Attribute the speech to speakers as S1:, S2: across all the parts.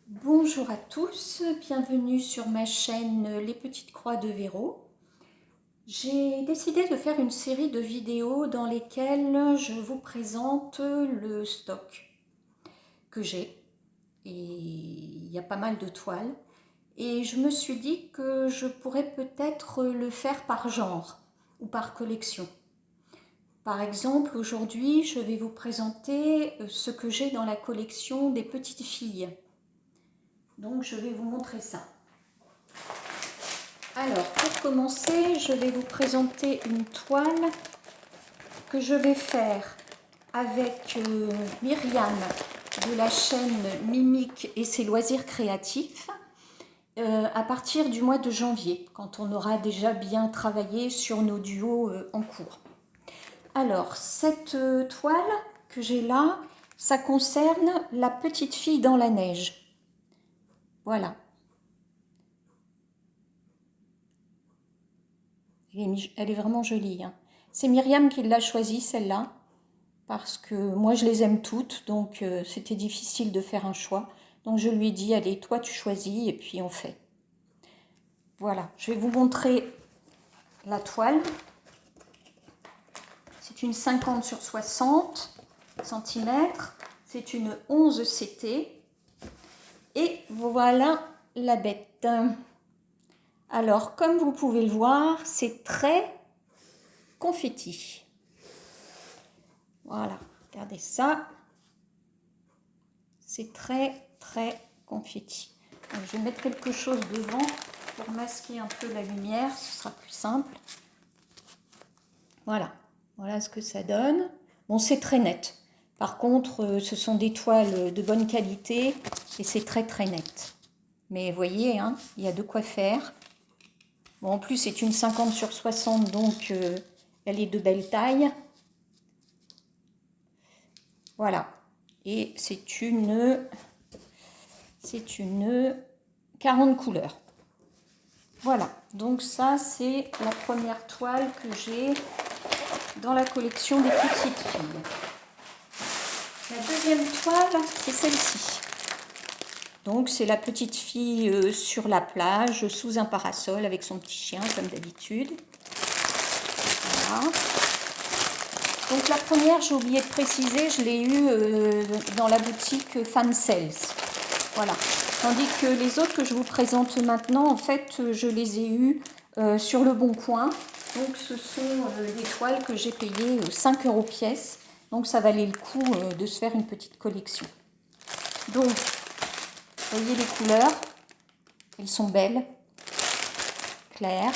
S1: Bonjour à tous, bienvenue sur ma chaîne Les Petites Croix de Véro. J'ai décidé de faire une série de vidéos dans lesquelles je vous présente le stock que j'ai. Et il y a pas mal de toiles. Et je me suis dit que je pourrais peut-être le faire par genre ou par collection. Par exemple, aujourd'hui, je vais vous présenter ce que j'ai dans la collection des petites filles. Donc, je vais vous montrer ça. Alors, pour commencer, je vais vous présenter une toile que je vais faire avec Myriam de la chaîne Mimique et ses loisirs créatifs à partir du mois de janvier, quand on aura déjà bien travaillé sur nos duos en cours. Alors, cette toile que j'ai là, ça concerne la petite fille dans la neige. Voilà. Elle est vraiment jolie, hein. C'est Myriam qui l'a choisie, celle-là, parce que moi, je les aime toutes, donc c'était difficile de faire un choix. Donc je lui ai dit, allez, toi, tu choisis, et puis on fait. Voilà, je vais vous montrer la toile. C'est une 50 sur 60 cm. C'est une 11 CT. Et voilà la bête. Alors, comme vous pouvez le voir, c'est très confetti. Voilà, regardez ça. C'est très, très confetti. Donc, je vais mettre quelque chose devant pour masquer un peu la lumière, ce sera plus simple. Voilà, voilà ce que ça donne. Bon, c'est très net. Par contre, ce sont des toiles de bonne qualité et c'est très, très net. Mais vous voyez, hein, il y a de quoi faire. Bon, en plus, c'est une 50 sur 60, donc elle est de belle taille. Voilà. Et c'est une 40 couleurs. Voilà, donc ça c'est la première toile que j'ai dans la collection des petites filles. La deuxième toile, c'est celle-ci. Donc c'est la petite fille sur la plage, sous un parasol avec son petit chien comme d'habitude. Voilà. Donc la première, j'ai oublié de préciser, je l'ai eue dans la boutique Fan Sales. Voilà. Tandis que les autres que je vous présente maintenant, en fait, je les ai eues sur le Bon Coin. Donc ce sont des toiles que j'ai payées 5 € pièce. Donc ça valait le coup de se faire une petite collection. Donc, vous voyez les couleurs, elles sont belles, claires.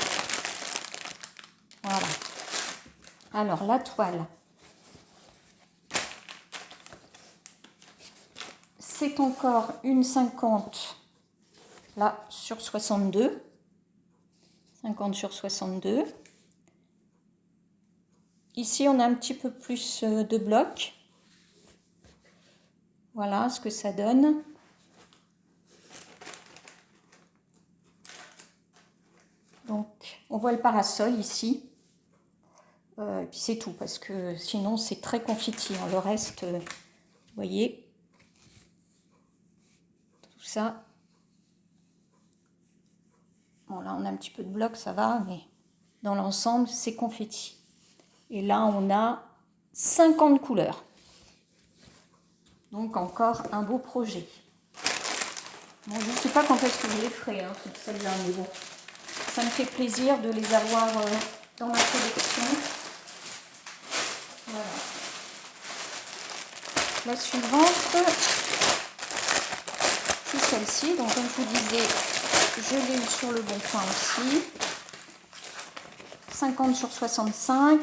S1: Voilà. Alors la toile, c'est encore une 50 là sur 62. 50 sur 62. Ici, on a un petit peu plus de blocs. Voilà ce que ça donne. Donc, on voit le parasol ici. Et puis c'est tout, parce que sinon, c'est très confetti. Le reste, vous voyez, tout ça. Bon, là, on a un petit peu de blocs, ça va, mais dans l'ensemble, c'est confetti. Et là, on a 50 couleurs. Donc, encore un beau projet. Bon, je ne sais pas quand est-ce que je les ferai, hein, toutes celles-là, mais bon. Ça me fait plaisir de les avoir dans ma collection. Voilà. La suivante, c'est celle-ci. Donc, comme je vous disais, je l'ai eu sur le Bon Coin aussi. 50 sur 65.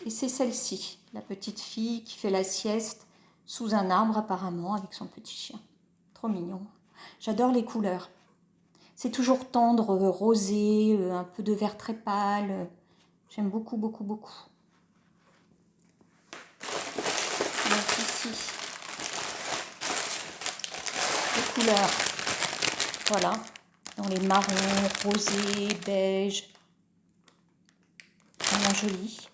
S1: Et c'est celle-ci, la petite fille qui fait la sieste sous un arbre apparemment avec son petit chien. Trop mignon. J'adore les couleurs. C'est toujours tendre, rosé, un peu de vert très pâle. J'aime beaucoup, beaucoup, beaucoup. Donc ici, les couleurs, voilà, dans les marrons, rosés, beige, vraiment joli.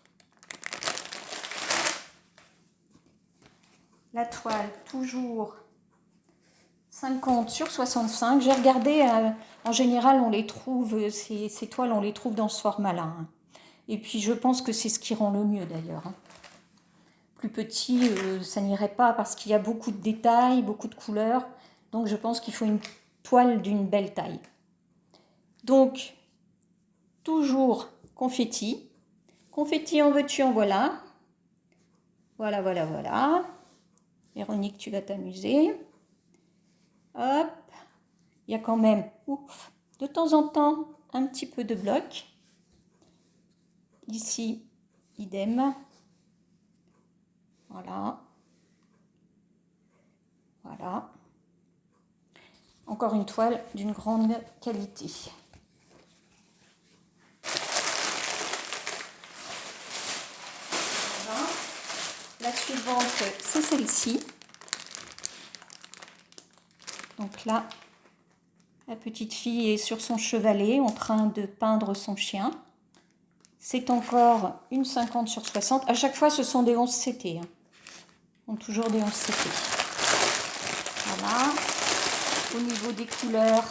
S1: La toile, toujours 50 sur 65. J'ai regardé, en général, on les trouve, ces toiles, on les trouve dans ce format-là. Hein. Et puis, je pense que c'est ce qui rend le mieux, d'ailleurs. Hein. Plus petit, ça n'irait pas parce qu'il y a beaucoup de détails, beaucoup de couleurs. Donc, je pense qu'il faut une toile d'une belle taille. Donc, toujours confetti. Confetti, en veux-tu, en voilà. Voilà, voilà, voilà. Véronique, tu vas t'amuser. Hop. Il y a quand même, ouf, de temps en temps, un petit peu de bloc. Ici, idem. Voilà. Voilà. Encore une toile d'une grande qualité. Voilà. La suivante, c'est celle-ci. Donc là, la petite fille est sur son chevalet en train de peindre son chien. C'est encore une 50 sur 60. À chaque fois, ce sont des 11 CT. Hein. On toujours des 11 CT. Voilà. Au niveau des couleurs,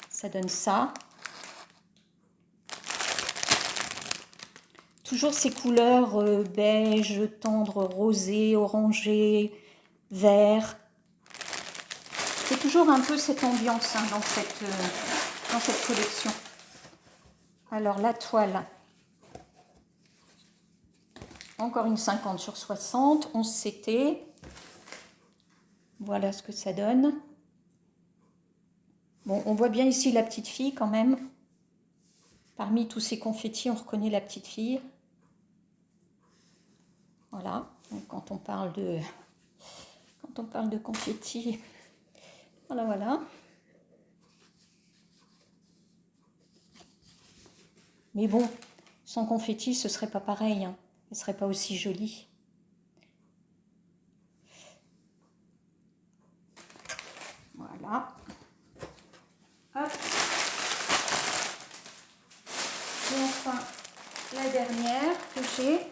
S1: ça donne ça. Toujours ces couleurs beige, tendre, rosé, orangé, vert. C'est toujours un peu cette ambiance hein, dans cette collection. Alors la toile, encore une 50 sur 60, 11 CT. Voilà ce que ça donne. Bon, on voit bien ici la petite fille quand même. Parmi tous ces confettis, on reconnaît la petite fille. Voilà, donc quand on parle de confettis, voilà, voilà. Mais bon, sans confetti, ce serait pas pareil. Hein. Elle serait pas aussi jolie. Voilà. Hop. Et enfin, la dernière que j'ai,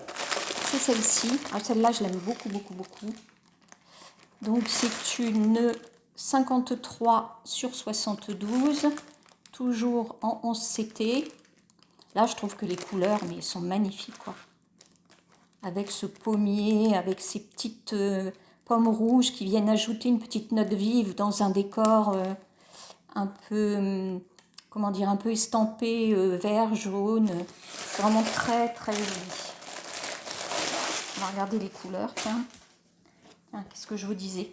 S1: c'est celle-ci. Ah, celle-là, je l'aime beaucoup, beaucoup, beaucoup. Donc, c'est une 53 sur 72, toujours en 11 CT. Là, je trouve que les couleurs, mais elles sont magnifiques, quoi. Avec ce pommier, avec ces petites pommes rouges qui viennent ajouter une petite note vive dans un décor un peu, comment dire, un peu estampé, vert, jaune. C'est vraiment très, très joli. On va regarder les couleurs, tiens. Qu'est-ce que je vous disais?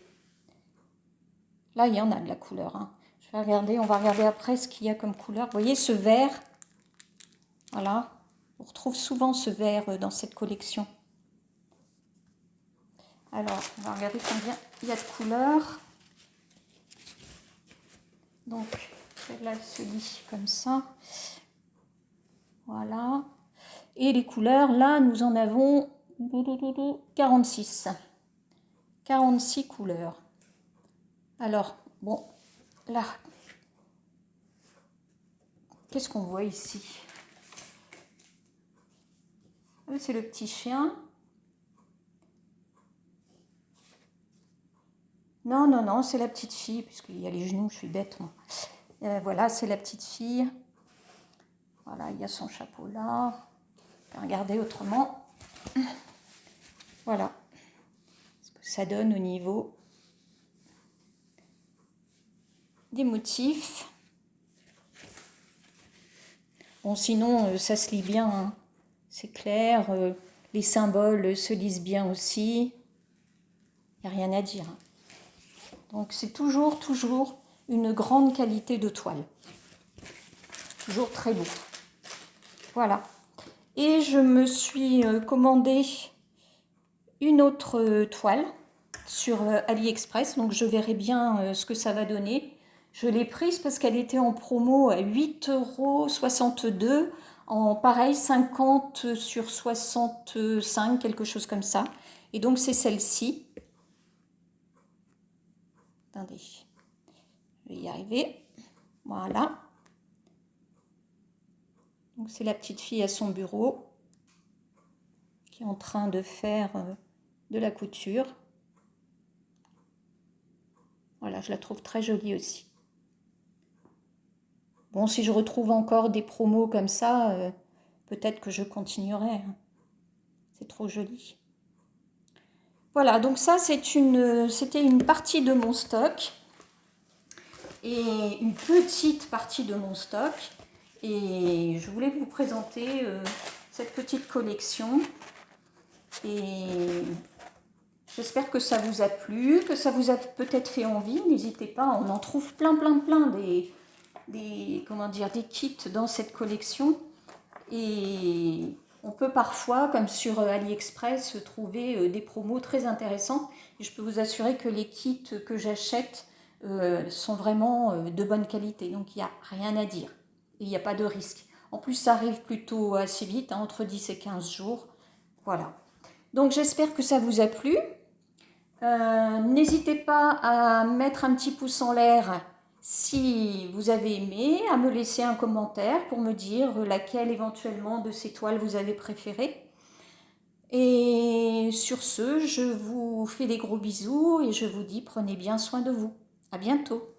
S1: Là, il y en a de la couleur. Hein. Je vais regarder, on va regarder après ce qu'il y a comme couleur. Vous voyez ce vert? Voilà. On retrouve souvent ce vert dans cette collection. Alors, on va regarder combien il y a de couleurs. Donc, celle-là se lit comme ça. Voilà. Et les couleurs, là, nous en avons 46. 46 couleurs. Alors, bon, là, qu'est-ce qu'on voit ici? C'est le petit chien. Non, non, non, c'est la petite fille, puisqu'il y a les genoux, je suis bête, moi. Voilà, c'est la petite fille. Voilà, il y a son chapeau là. On va regarder autrement. Voilà ce que ça donne au niveau des motifs. Bon, sinon, ça se lit bien, hein. C'est clair. Les symboles se lisent bien aussi. Il n'y a rien à dire. Hein. Donc, c'est toujours une grande qualité de toile. Toujours très beau. Voilà. Et je me suis commandé une autre toile sur AliExpress. Donc, je verrai bien ce que ça va donner. Je l'ai prise parce qu'elle était en promo à 8,62 €. En pareil, 50 sur 65, quelque chose comme ça. Et donc, c'est celle-ci. Attendez, je vais y arriver. Voilà. Donc, c'est la petite fille à son bureau qui est en train de faire de la couture. Voilà, je la trouve très jolie aussi. Bon, si je retrouve encore des promos comme ça, peut-être que je continuerai. Hein. C'est trop joli. Voilà, donc ça c'était une partie de mon stock. Et une petite partie de mon stock. Et je voulais vous présenter cette petite collection. Et j'espère que ça vous a plu, que ça vous a peut-être fait envie. N'hésitez pas, on en trouve plein des kits dans cette collection. Et on peut parfois, comme sur AliExpress, trouver des promos très intéressants. Et je peux vous assurer que les kits que j'achète sont vraiment de bonne qualité. Donc il n'y a rien à dire. Il n'y a pas de risque. En plus, ça arrive plutôt assez vite, hein, entre 10 et 15 jours. Voilà. Donc j'espère que ça vous a plu. N'hésitez pas à mettre un petit pouce en l'air si vous avez aimé, à me laisser un commentaire pour me dire laquelle éventuellement de ces toiles vous avez préférée. Et sur ce, je vous fais des gros bisous et je vous dis prenez bien soin de vous. À bientôt.